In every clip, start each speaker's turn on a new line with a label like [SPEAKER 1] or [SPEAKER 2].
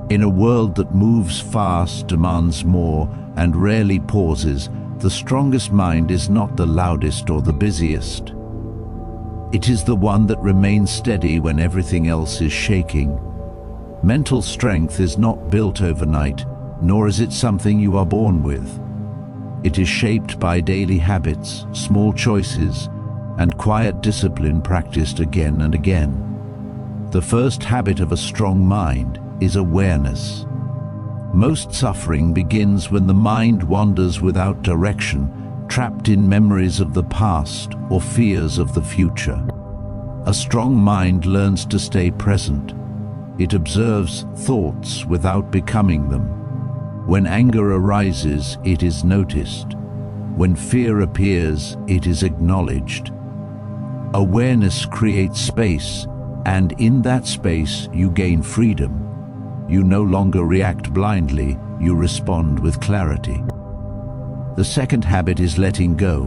[SPEAKER 1] In a world that moves fast, demands more, and rarely pauses, the strongest mind is not the loudest or the busiest. It is the one that remains steady when everything else is shaking. Mental strength is not built overnight, nor is it something you are born with. It is shaped by daily habits, small choices, and quiet discipline practiced again and again. The first habit of a strong mind is awareness. Most suffering begins when the mind wanders without direction, trapped in memories of the past or fears of the future. A strong mind learns to stay present. It observes thoughts without becoming them. When anger arises, it is noticed. When fear appears, it is acknowledged. Awareness creates space, and in that space you gain freedom. You no longer react blindly, you respond with clarity. The second habit is letting go.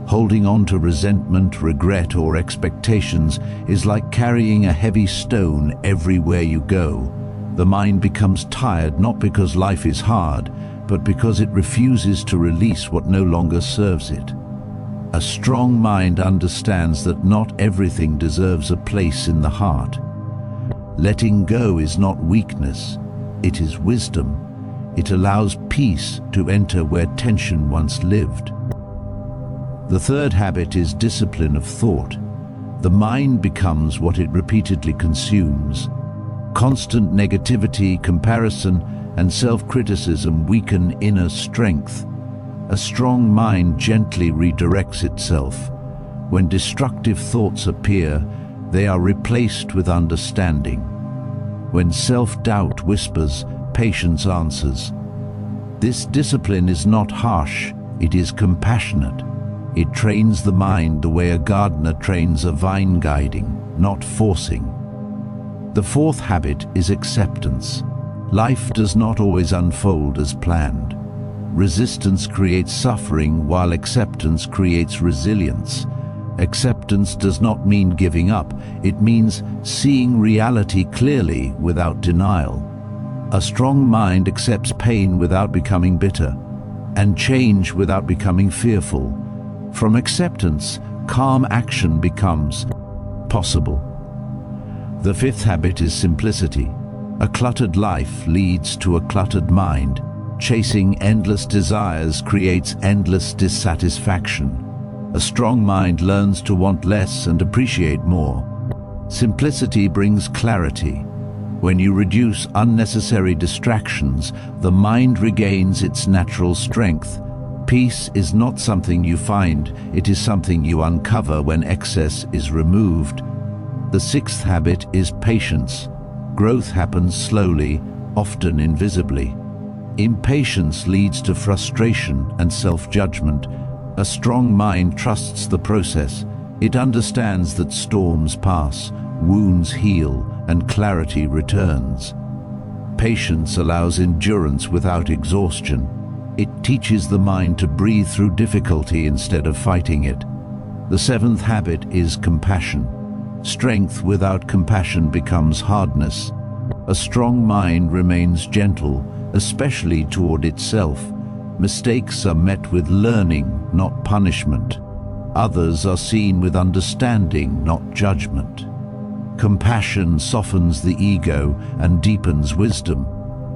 [SPEAKER 1] Holding on to resentment, regret, or expectations is like carrying a heavy stone everywhere you go. The mind becomes tired not because life is hard, but because it refuses to release what no longer serves it. A strong mind understands that not everything deserves a place in the heart. Letting go is not weakness, it is wisdom. It allows peace to enter where tension once lived. The third habit is discipline of thought. The mind becomes what it repeatedly consumes. Constant negativity, comparison, and self-criticism weaken inner strength. A strong mind gently redirects itself. When destructive thoughts appear, they are replaced with understanding. When self-doubt whispers, patience answers. This discipline is not harsh, it is compassionate. It trains the mind the way a gardener trains a vine, guiding, not forcing. The fourth habit is acceptance. Life does not always unfold as planned. Resistance creates suffering, while acceptance creates resilience. Acceptance does not mean giving up, it means seeing reality clearly without denial. A strong mind accepts pain without becoming bitter, and change without becoming fearful. From acceptance, calm action becomes possible. The fifth habit is simplicity. A cluttered life leads to a cluttered mind. Chasing endless desires creates endless dissatisfaction. A strong mind learns to want less and appreciate more. Simplicity brings clarity. When you reduce unnecessary distractions, the mind regains its natural strength. Peace is not something you find, it is something you uncover when excess is removed. The sixth habit is patience. Growth happens slowly, often invisibly. Impatience leads to frustration and self-judgment. A strong mind trusts the process. It understands that storms pass, wounds heal, and clarity returns. Patience allows endurance without exhaustion. It teaches the mind to breathe through difficulty instead of fighting it. The seventh habit is compassion. Strength without compassion becomes hardness. A strong mind remains gentle, especially toward itself. Mistakes are met with learning, not punishment. Others are seen with understanding, not judgment. Compassion softens the ego and deepens wisdom.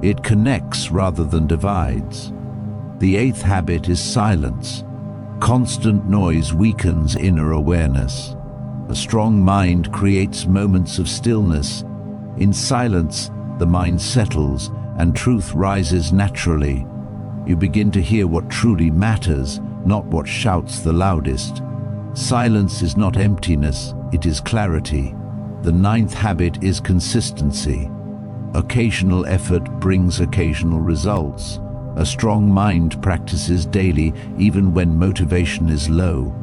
[SPEAKER 1] It connects rather than divides. The eighth habit is silence. Constant noise weakens inner awareness. A strong mind creates moments of stillness. In silence, the mind settles and truth rises naturally. You begin to hear what truly matters, not what shouts the loudest. Silence is not emptiness, it is clarity. The ninth habit is consistency. Occasional effort brings occasional results. A strong mind practices daily, even when motivation is low.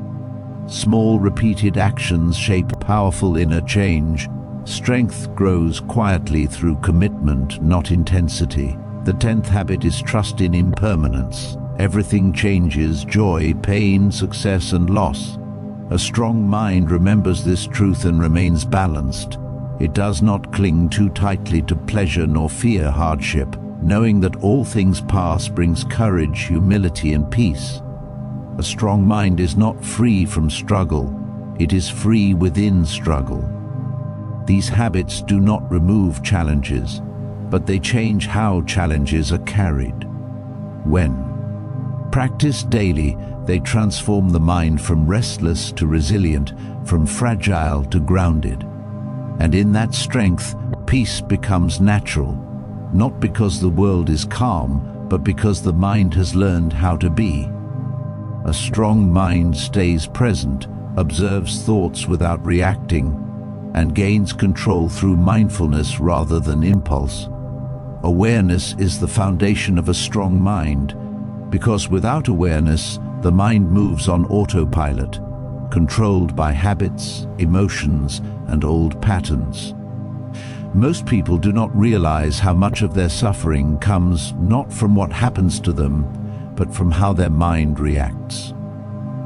[SPEAKER 1] Small repeated actions shape powerful inner change. Strength grows quietly through commitment, not intensity. The 10th habit is trust in impermanence. Everything changes: joy, pain, success, and loss. A strong mind remembers this truth and remains balanced. It does not cling too tightly to pleasure nor fear hardship, knowing that all things pass brings courage, humility, and peace. A strong mind is not free from struggle, it is free within struggle. These habits do not remove challenges, but they change how challenges are carried. When practiced daily, they transform the mind from restless to resilient, from fragile to grounded. And in that strength, peace becomes natural, not because the world is calm, but because the mind has learned how to be. A strong mind stays present, observes thoughts without reacting, and gains control through mindfulness rather than impulse. Awareness is the foundation of a strong mind, because without awareness, the mind moves on autopilot, controlled by habits, emotions, and old patterns. Most people do not realize how much of their suffering comes not from what happens to them, but from how their mind reacts.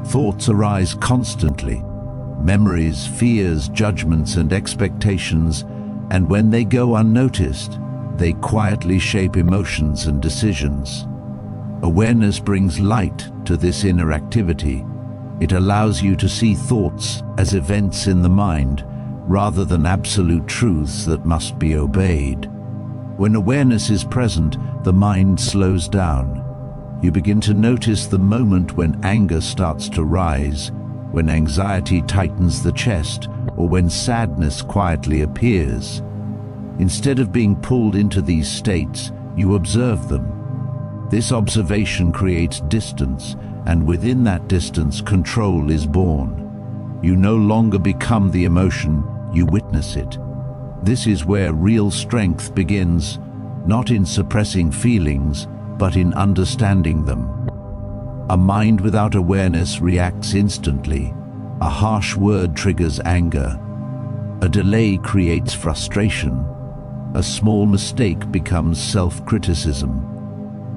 [SPEAKER 1] Thoughts arise constantly, memories, fears, judgments, and expectations, and when they go unnoticed, they quietly shape emotions and decisions. Awareness brings light to this inner activity. It allows you to see thoughts as events in the mind, rather than absolute truths that must be obeyed. When awareness is present, the mind slows down. You begin to notice the moment when anger starts to rise, when anxiety tightens the chest, or when sadness quietly appears. Instead of being pulled into these states, you observe them. This observation creates distance, and within that distance, control is born. You no longer become the emotion, you witness it. This is where real strength begins, not in suppressing feelings, but in understanding them. A mind without awareness reacts instantly. A harsh word triggers anger. A delay creates frustration. A small mistake becomes self-criticism.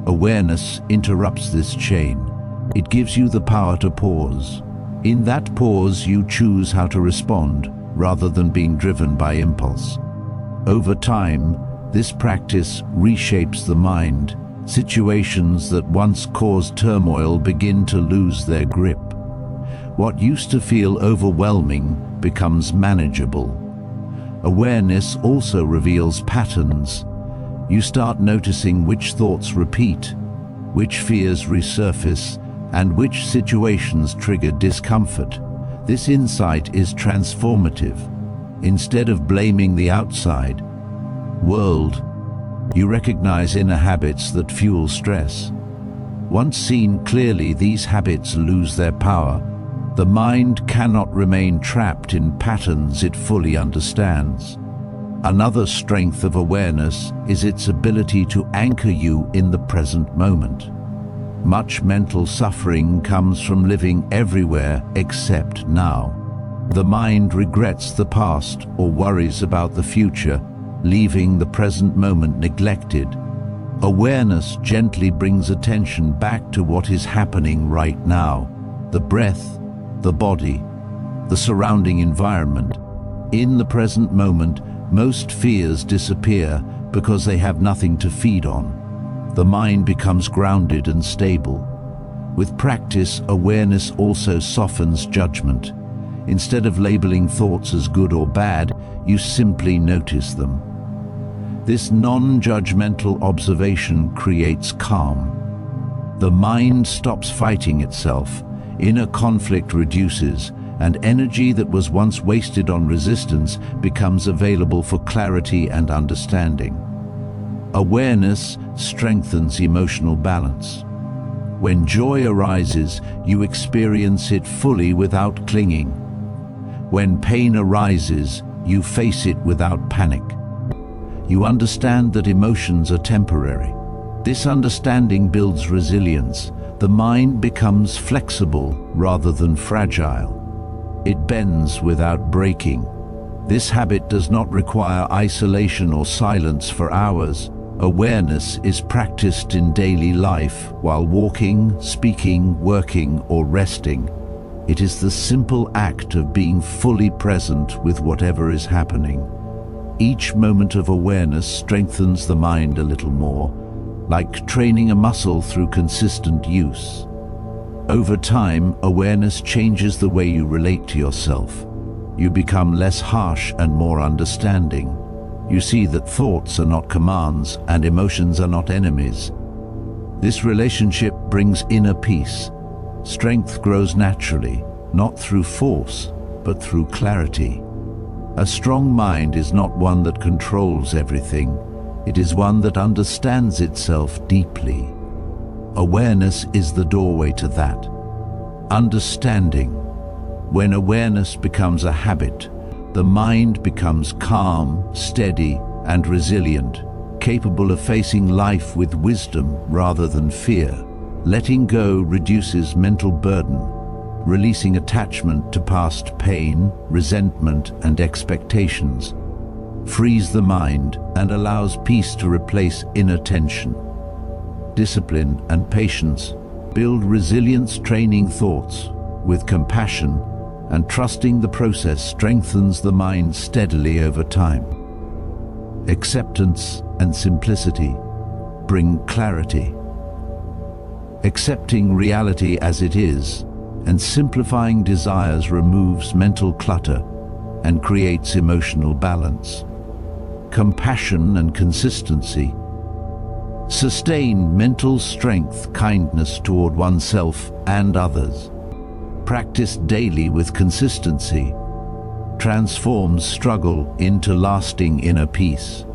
[SPEAKER 1] Awareness interrupts this chain. It gives you the power to pause. In that pause, you choose how to respond, rather than being driven by impulse. Over time, this practice reshapes the mind. Situations that once caused turmoil begin to lose their grip. What used to feel overwhelming becomes manageable. Awareness also reveals patterns. You start noticing which thoughts repeat, which fears resurface, and which situations trigger discomfort. This insight is transformative. Instead of blaming the outside world, you recognize inner habits that fuel stress. Once seen clearly, these habits lose their power. The mind cannot remain trapped in patterns it fully understands. Another strength of awareness is its ability to anchor you in the present moment. Much mental suffering comes from living everywhere except now. The mind regrets the past or worries about the future, leaving the present moment neglected. Awareness gently brings attention back to what is happening right now: the breath, the body, the surrounding environment. In the present moment, most fears disappear because they have nothing to feed on. The mind becomes grounded and stable. With practice, awareness also softens judgment. Instead of labeling thoughts as good or bad, you simply notice them. This non-judgmental observation creates calm. The mind stops fighting itself, inner conflict reduces, and energy that was once wasted on resistance becomes available for clarity and understanding. Awareness strengthens emotional balance. When joy arises, you experience it fully without clinging. When pain arises, you face it without panic. You understand that emotions are temporary. This understanding builds resilience. The mind becomes flexible rather than fragile. It bends without breaking. This habit does not require isolation or silence for hours. Awareness is practiced in daily life while walking, speaking, working, or resting. It is the simple act of being fully present with whatever is happening. Each moment of awareness strengthens the mind a little more, like training a muscle through consistent use. Over time, awareness changes the way you relate to yourself. You become less harsh and more understanding. You see that thoughts are not commands and emotions are not enemies. This relationship brings inner peace. Strength grows naturally, not through force, but through clarity. A strong mind is not one that controls everything. It is one that understands itself deeply. Awareness is the doorway to that. Understanding. When awareness becomes a habit, the mind becomes calm, steady, and resilient, capable of facing life with wisdom rather than fear. Letting go reduces mental burden, releasing attachment to past pain, resentment, and expectations, frees the mind and allows peace to replace inner tension. Discipline and patience build resilience. Training thoughts with compassion and trusting the process strengthens the mind steadily over time. Acceptance and simplicity bring clarity. Accepting reality as it is and simplifying desires removes mental clutter and creates emotional balance. Compassion and consistency sustain mental strength. Kindness toward oneself and others, practiced daily with consistency, transforms struggle into lasting inner peace.